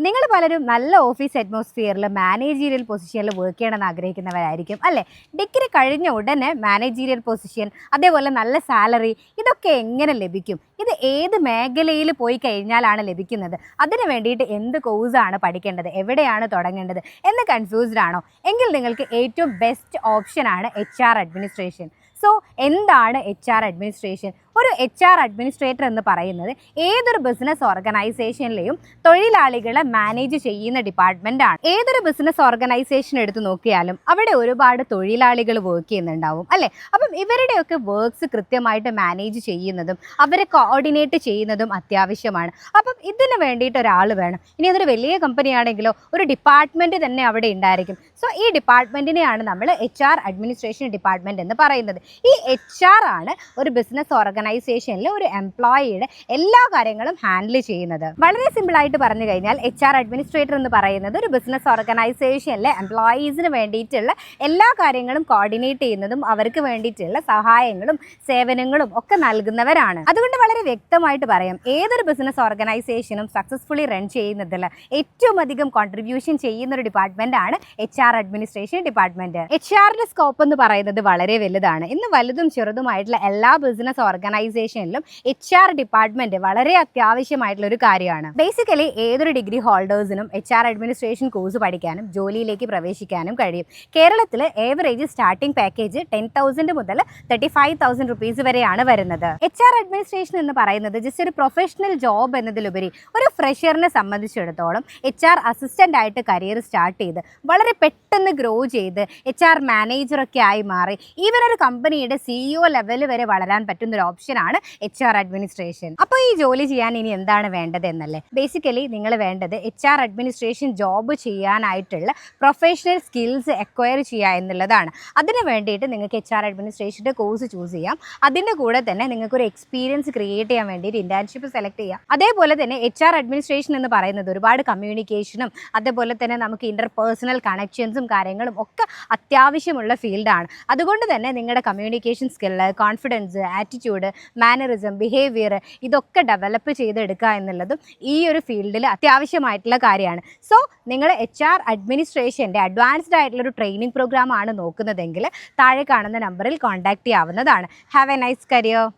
നിങ്ങൾ പലരും നല്ല ഓഫീസ് അറ്റ്മോസ്ഫിയറിൽ മാനേജീരിയൽ പൊസിഷനിൽ വർക്ക് ചെയ്യണമെന്ന് ആഗ്രഹിക്കുന്നവരായിരിക്കും അല്ലേ? ഡിഗ്രി കഴിഞ്ഞ ഉടനെ മാനേജീരിയൽ പൊസിഷൻ, അതേപോലെ നല്ല സാലറി, ഇതൊക്കെ എങ്ങനെ ലഭിക്കും? ഇത് ഏത് മേഖലയിൽ പോയി കഴിഞ്ഞാലാണ് ലഭിക്കുന്നത്? അതിന് വേണ്ടിയിട്ട് എന്ത് കോഴ്സാണ് പഠിക്കേണ്ടത്, എവിടെയാണ് തുടങ്ങേണ്ടത് എന്ന് കൺഫ്യൂസ്ഡ് ആണോ? എങ്കിൽ നിങ്ങൾക്ക് ഏറ്റവും ബെസ്റ്റ് ഓപ്ഷനാണ് HR അഡ്മിനിസ്ട്രേഷൻ. സോ എന്താണ് HR അഡ്മിനിസ്ട്രേഷൻ? ഒരു HR അഡ്മിനിസ്ട്രേറ്റർ എന്ന് പറയുന്നത് ഏതൊരു ബിസിനസ് ഓർഗനൈസേഷനിലെയും തൊഴിലാളികളെ മാനേജ് ചെയ്യുന്ന ഡിപ്പാർട്ട്മെൻറ്റാണ്. ഏതൊരു ബിസിനസ് ഓർഗനൈസേഷൻ എടുത്ത് നോക്കിയാലും അവിടെ ഒരുപാട് തൊഴിലാളികൾ വർക്ക് ചെയ്യുന്നുണ്ടാവും അല്ലേ? അപ്പം ഇവരുടെയൊക്കെ വർക്ക്സ് കൃത്യമായിട്ട് മാനേജ് ചെയ്യുന്നതും അവരെ കോർഡിനേറ്റ് ചെയ്യുന്നതും അത്യാവശ്യമാണ്. അപ്പം ഇതിന് വേണ്ടിയിട്ട് ഒരാൾ വേണം. ഇനി അതൊരു വലിയ കമ്പനി ആണെങ്കിലോ ഒരു ഡിപ്പാർട്ട്മെൻറ്റ് തന്നെ അവിടെ ഉണ്ടായിരിക്കും. സോ ഈ ഡിപ്പാർട്ട്മെൻറ്റിനെയാണ് നമ്മൾ HR അഡ്മിനിസ്ട്രേഷൻ ഡിപ്പാർട്ട്മെൻറ്റ് എന്ന് പറയുന്നത്. ഈ HR ആണ് ഒരു ബിസിനസ് ഓർഗനൈസേഷനിൽ ഒരു എംപ്ലോയിയുടെ എല്ലാ കാര്യങ്ങളും ഹാൻഡിൽ ചെയ്യുന്നത്. വളരെ സിമ്പിളായിട്ട് പറഞ്ഞു കഴിഞ്ഞാൽ HR അഡ്മിനിസ്ട്രേറ്റർ എന്ന് പറയുന്നത് ഒരു ബിസിനസ് ഓർഗനൈസേഷനിലെ എംപ്ലോയീസിന് വേണ്ടിയിട്ടുള്ള എല്ലാ കാര്യങ്ങളും കോർഡിനേറ്റ് ചെയ്യുന്നതും അവർക്ക് വേണ്ടിയിട്ടുള്ള സഹായങ്ങളും സേവനങ്ങളും ഒക്കെ നൽകുന്നവരാണ്. അതുകൊണ്ട് വളരെ വ്യക്തമായിട്ട് പറയാം, ഏതൊരു ബിസിനസ് ഓർഗനൈസേഷനും സക്സസ്ഫുള്ളി റൺ ചെയ്യുന്നതിൽ ഏറ്റവും അധികം കോൺട്രിബ്യൂഷൻ ചെയ്യുന്ന ഒരു ഡിപ്പാർട്ട്മെന്റ് ആണ് HR അഡ്മിനിസ്ട്രേഷൻ ഡിപ്പാർട്ട്മെന്റ്. HRന്റെ സ്കോപ്പ് എന്ന് പറയുന്നത് വളരെ വലുതാണ്. ഇന്ന് വലുതും ചെറുതുമായിട്ടുള്ള എല്ലാ ബിസിനസ് ഓർഗനൈസേഷനിലും HR ഡിപ്പാർട്ട്മെന്റ് വളരെ അത്യാവശ്യമായിട്ടുള്ള ഒരു കാര്യമാണ്. ബേസിക്കലി ഏതൊരു ഡിഗ്രി ഹോൾഡേഴ്സിനും HR അഡ്മിനിസ്ട്രേഷൻ കോഴ്സ് പഠിക്കാനും ജോലിയിലേക്ക് പ്രവേശിക്കാനും കഴിയും. കേരളത്തിൽ ഏവറേജ് സ്റ്റാർട്ടിംഗ് പാക്കേജ് 10,000 മുതൽ 35,000 റുപ്പീസ് വരെയാണ് വരുന്നത്. HR അഡ്മിനിസ്ട്രേഷൻ എന്ന് പറയുന്നത് ജസ്റ്റ് ഒരു പ്രൊഫഷണൽ ജോബ് എന്നതിലുപരി ഒരു ഫ്രഷറിനെ സംബന്ധിച്ചിടത്തോളം HR അസിസ്റ്റന്റ് ആയിട്ട് കരിയർ സ്റ്റാർട്ട് ചെയ്ത് വളരെ പെട്ടെന്ന് ഗ്രോ ചെയ്ത് HR മാനേജറൊക്കെ ആയി മാറി ഈവൻ ഒരു കമ്പനിയുടെ CEO ലെവൽ വരെ വളരാൻ പറ്റുന്ന ഒരു ഓപ്ഷനാണ് HR അഡ്മിനിസ്ട്രേഷൻ. അപ്പോൾ ഈ ജോലി ചെയ്യാൻ ഇനി എന്താണ് വേണ്ടത് എന്നല്ലേ? ബേസിക്കലി നിങ്ങൾ വേണ്ടത് HR അഡ്മിനിസ്ട്രേഷൻ ജോബ് ചെയ്യാനായിട്ടുള്ള പ്രൊഫഷണൽ സ്കിൽസ് അക്വയർ ചെയ്യുക എന്നുള്ളതാണ്. അതിന് വേണ്ടിയിട്ട് നിങ്ങൾക്ക് HR അഡ്മിനിസ്ട്രേഷൻ്റെ കോഴ്സ് ചൂസ് ചെയ്യാം. അതിൻ്റെ കൂടെ തന്നെ നിങ്ങൾക്കൊരു എക്സ്പീരിയൻസ് ക്രിയേറ്റ് ചെയ്യാൻ വേണ്ടിയിട്ട് ഇന്റേൺഷിപ്പ് സെലക്ട് ചെയ്യാം. അതേപോലെ തന്നെ HR അഡ്മിനിസ്ട്രേഷൻ എന്ന് പറയുന്നത് ഒരുപാട് കമ്മ്യൂണിക്കേഷനും അതേപോലെ തന്നെ നമുക്ക് ഇന്റർപേഴ്സണൽ കണക്ഷൻസും കാര്യങ്ങളും ഒക്കെ അത്യാവശ്യമുള്ള ഫീൽഡാണ്. അതുകൊണ്ട് തന്നെ നിങ്ങളുടെ communication skill, confidence, attitude, mannerism, behaviour ഇതൊക്കെ ഡെവലപ്പ് ചെയ്തെടുക്കുക എന്നുള്ളതും ഈ ഒരു ഫീൽഡിൽ അത്യാവശ്യമായിട്ടുള്ള കാര്യമാണ്. സോ നിങ്ങൾ HR അഡ്മിനിസ്ട്രേഷൻ്റെ അഡ്വാൻസ്ഡ് ആയിട്ടുള്ളൊരു ട്രെയിനിങ് പ്രോഗ്രാം ആണ് നോക്കുന്നതെങ്കിൽ താഴെ കാണുന്ന നമ്പറിൽ കോൺടാക്ട് ചെയ്യാവുന്നതാണ്. Have A nice career.